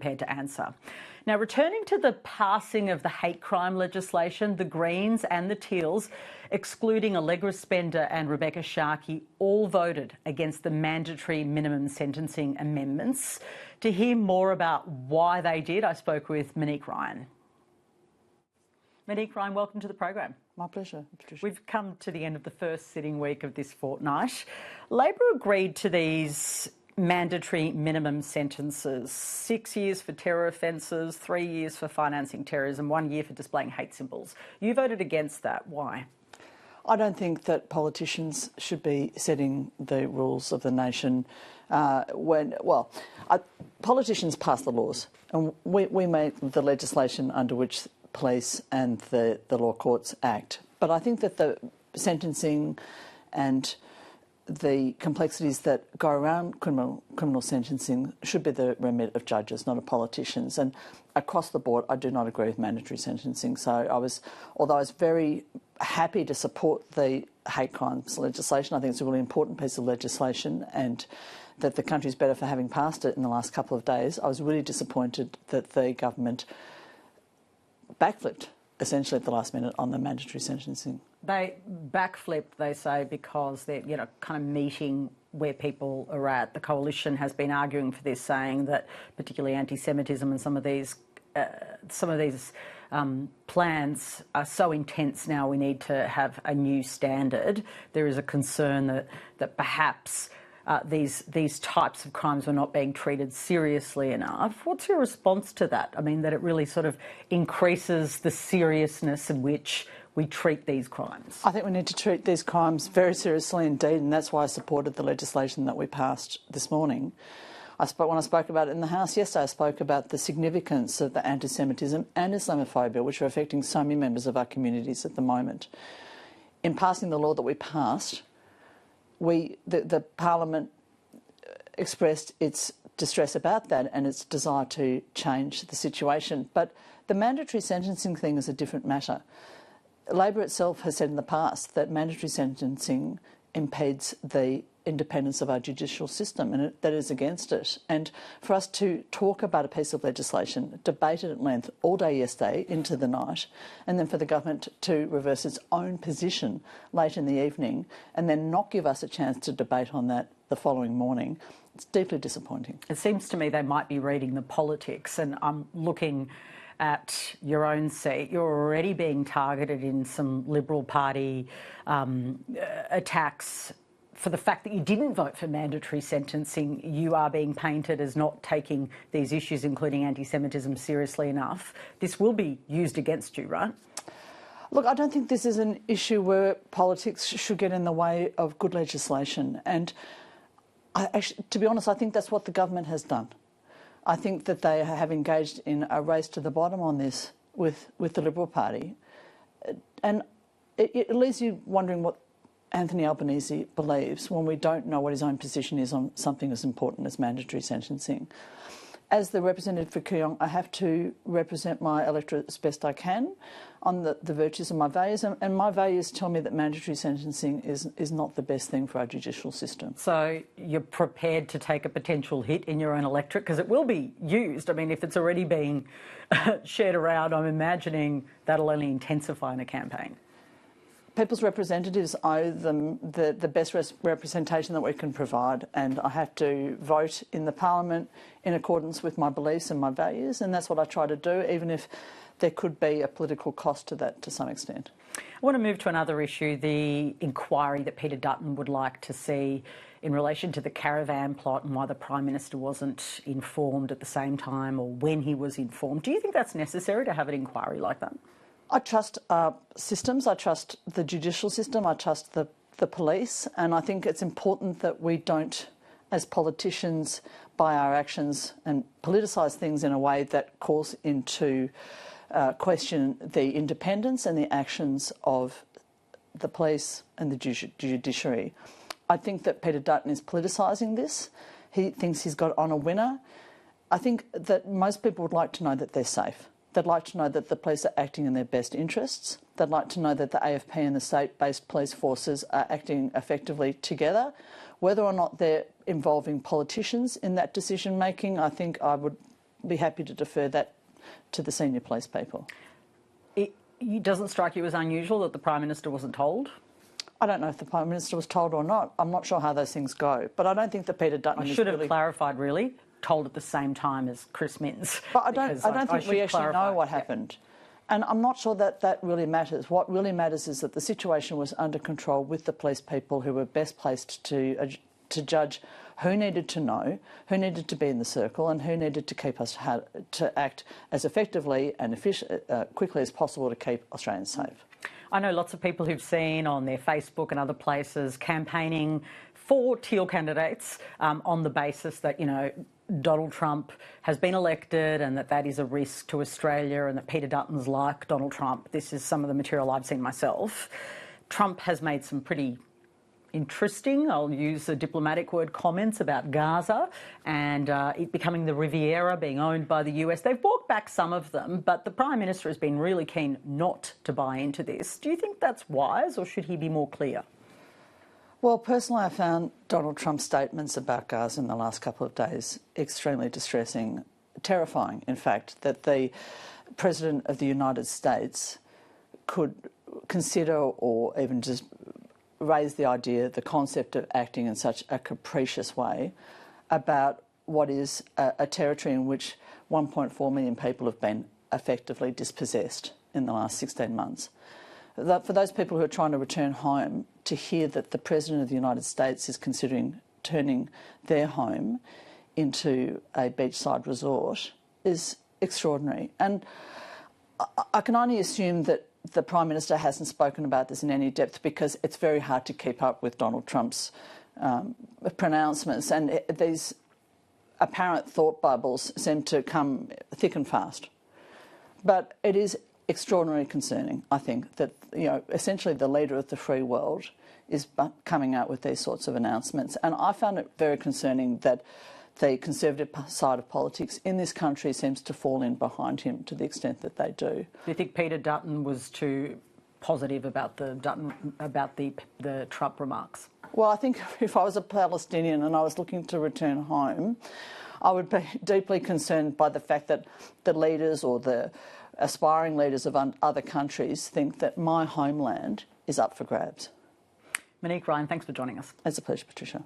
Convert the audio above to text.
prepared to answer. Now, returning to the passing of the hate crime legislation, the Greens and the Teals, excluding Allegra Spender and Rebecca Sharkey, all voted against the mandatory minimum sentencing amendments. To hear more about why they did, I spoke with Monique Ryan. Monique Ryan, welcome to the program. My pleasure, Patricia. We've come to the end of the first sitting week of this fortnight. Labor agreed to these mandatory minimum sentences: 6 years for terror offences, 3 years for financing terrorism, 1 year for displaying hate symbols. You voted against that. Why? I don't think that politicians should be setting the rules of the nation politicians pass the laws and we make the legislation under which police and the law courts act. But I think that the sentencing and the complexities that go around criminal sentencing should be the remit of judges, not of politicians. And across the board, I do not agree with mandatory sentencing. So although I was very happy to support the hate crimes legislation, I think it's a really important piece of legislation and that the country's better for having passed it in the last couple of days. I was really disappointed that the government backflipped essentially at the last minute on the mandatory sentencing. They backflipped, they say, because they're, kind of meeting where people are at. The coalition has been arguing for this, saying that particularly anti-Semitism and some of these plans are so intense now we need to have a new standard. There is a concern that perhaps these types of crimes were not being treated seriously enough. What's your response to that? I mean, that it really sort of increases the seriousness in which we treat these crimes. I think we need to treat these crimes very seriously indeed, and that's why I supported the legislation that we passed this morning. When I spoke about it in the House yesterday, I spoke about the significance of the anti-Semitism and Islamophobia, which are affecting so many members of our communities at the moment. In passing the law that we passed, the Parliament expressed its distress about that and its desire to change the situation. But the mandatory sentencing thing is a different matter. Labor itself has said in the past that mandatory sentencing impedes the independence of our judicial system, and that is against it. And for us to talk about a piece of legislation, debate it at length all day yesterday into the night, and then for the government to reverse its own position late in the evening and then not give us a chance to debate on that the following morning, it's deeply disappointing. It seems to me they might be reading the politics, and I'm looking at your own seat. You're already being targeted in some Liberal Party attacks for the fact that you didn't vote for mandatory sentencing. You are being painted as not taking these issues, including anti-Semitism, seriously enough. This will be used against you, right? Look, I don't think this is an issue where politics should get in the way of good legislation. And to be honest, I think that's what the government has done. I think that they have engaged in a race to the bottom on this with the Liberal Party. And it leaves you wondering what Anthony Albanese believes when we don't know what his own position is on something as important as mandatory sentencing. As the representative for Kooyong, I have to represent my electorate as best I can on the virtues of my values, and my values tell me that mandatory sentencing is not the best thing for our judicial system. So you're prepared to take a potential hit in your own electorate, because it will be used. I mean, if it's already being shared around, I'm imagining that'll only intensify in a campaign. People's representatives owe them the best representation that we can provide, and I have to vote in the Parliament in accordance with my beliefs and my values, and that's what I try to do, even if there could be a political cost to that to some extent. I want to move to another issue, the inquiry that Peter Dutton would like to see in relation to the caravan plot and why the Prime Minister wasn't informed at the same time or when he was informed. Do you think that's necessary to have an inquiry like that? I trust systems, I trust the judicial system, I trust the police, and I think it's important that we don't, as politicians, by our actions and politicise things in a way that calls into question the independence and the actions of the police and the judiciary. I think that Peter Dutton is politicising this. He thinks he's got on a winner. I think that most people would like to know that they're safe. They'd like to know that the police are acting in their best interests. They'd like to know that the AFP and the state-based police forces are acting effectively together. Whether or not they're involving politicians in that decision-making, I think I would be happy to defer that to the senior police people. It doesn't strike you as unusual that the Prime Minister wasn't told? I don't know if the Prime Minister was told or not. I'm not sure how those things go. But I don't think that Peter Dutton I should have clarified, really, told at the same time as Chris Minns. But I don't think we actually know what happened. And I'm not sure that that really matters. What really matters is that the situation was under control with the police people who were best placed to judge who needed to know, who needed to be in the circle, and who needed to keep us to act as effectively and quickly as possible to keep Australians safe. I know lots of people who've seen on their Facebook and other places campaigning for Teal candidates on the basis that, you know, Donald Trump has been elected and that is a risk to Australia and that Peter Dutton's like Donald Trump. This is some of the material I've seen myself. Trump has made some pretty interesting, I'll use the diplomatic word, comments about Gaza and it becoming the Riviera, being owned by the US. They've walked back some of them, but the Prime Minister has been really keen not to buy into this. Do you think that's wise, or should he be more clear? Well, personally, I found Donald Trump's statements about Gaza in the last couple of days extremely distressing, terrifying, in fact, that the President of the United States could consider or even just raise the idea, the concept of acting in such a capricious way about what is a territory in which 1.4 million people have been effectively dispossessed in the last 16 months. For those people who are trying to return home, to hear that the President of the United States is considering turning their home into a beachside resort is extraordinary. And I can only assume that the Prime Minister hasn't spoken about this in any depth because it's very hard to keep up with Donald Trump's pronouncements, and these apparent thought bubbles seem to come thick and fast. But it is extraordinarily concerning, I think, that, you know, essentially the leader of the free world is coming out with these sorts of announcements. And I found it very concerning that the Conservative side of politics in this country seems to fall in behind him to the extent that they do. Do you think Peter Dutton was too positive about the Trump remarks? Well, I think if I was a Palestinian and I was looking to return home, I would be deeply concerned by the fact that the leaders or the aspiring leaders of other countries think that my homeland is up for grabs. Monique Ryan, thanks for joining us. It's a pleasure, Patricia.